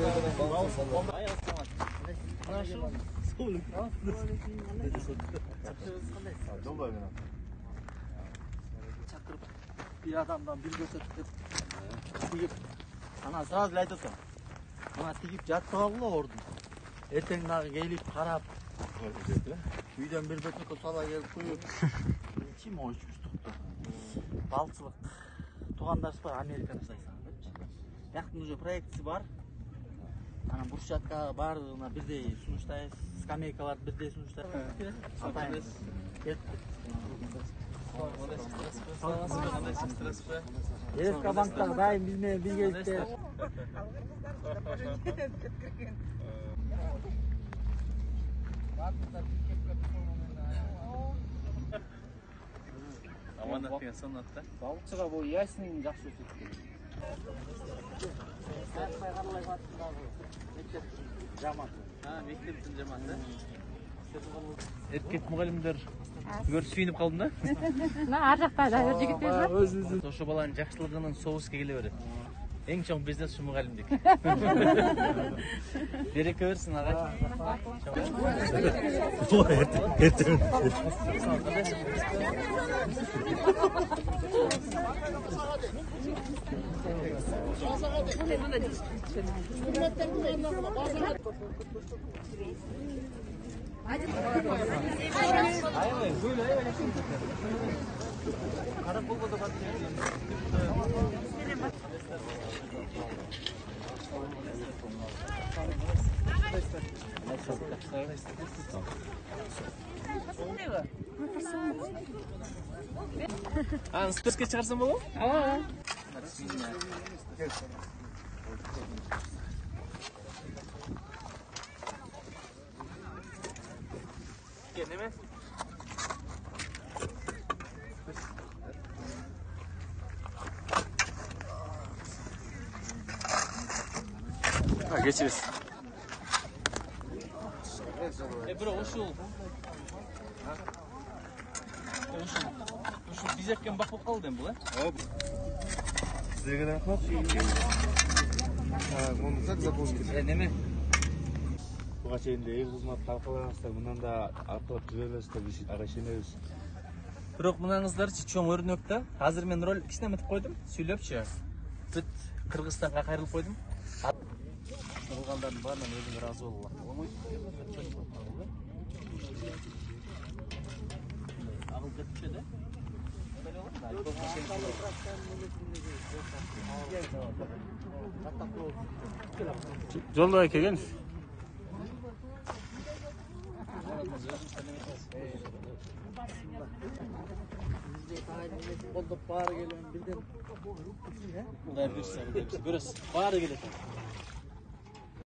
Bir adamdan bir gösterip tigip ana sırası aytасың. Ana tigip жатып алды ордун. Эртең дагы келип карап. Үйдөн bir бөтөкө сала келип куюп. Чим ойчуштукту. Балчылык. Туугандарыбыз бар Америкада жасайсың. Бияктын уже проектisi бар. Анан брусчатка баардыгына бирдей сунуштайбыз. Скамейкалар бирдей сунуштайбыз. Атайбыз. СК банктагы дайым биз менен биргеликте. Аман атпен санатта. Балыкчыга бул ясин жакшы өсөт экен. Мектептин жаманы. Эркек мугалимдер көрүп сүйүнүп калдым да. Ар жакта да жигиттер бар. Ошо баланын жакшылыгынын соуске келе берет. Эң чоң бизнес ушу мугалимдик. Береке берсин ага. Спиртке чыгарсам болобу? Ооба. Неме? Geçiriz. Bro, ушул. Ушул бизеккен бак болуп калды эми бул, Ооба. Сизге рахмат. Муну как запомнить? Неме? Буга чейин эл кызмат талкалаңыздар, мындан да аркылап түзөлөсүздөр, биз ага ишенебиз. Бирок мынаңыздарчы чоң өрнөк да. Азыр мен роль кичине мытып койдум, сүйлөпчү. Бүт Кыргызстанга кайрылып койдум. Кылгандардын баарынан өзүм ыраазы болуп алам. Агыл кетчү да. Жолдой келгенсиз. Колдоп баары келген бирден. Кудай буйрса, көрөсүз. Баары келет.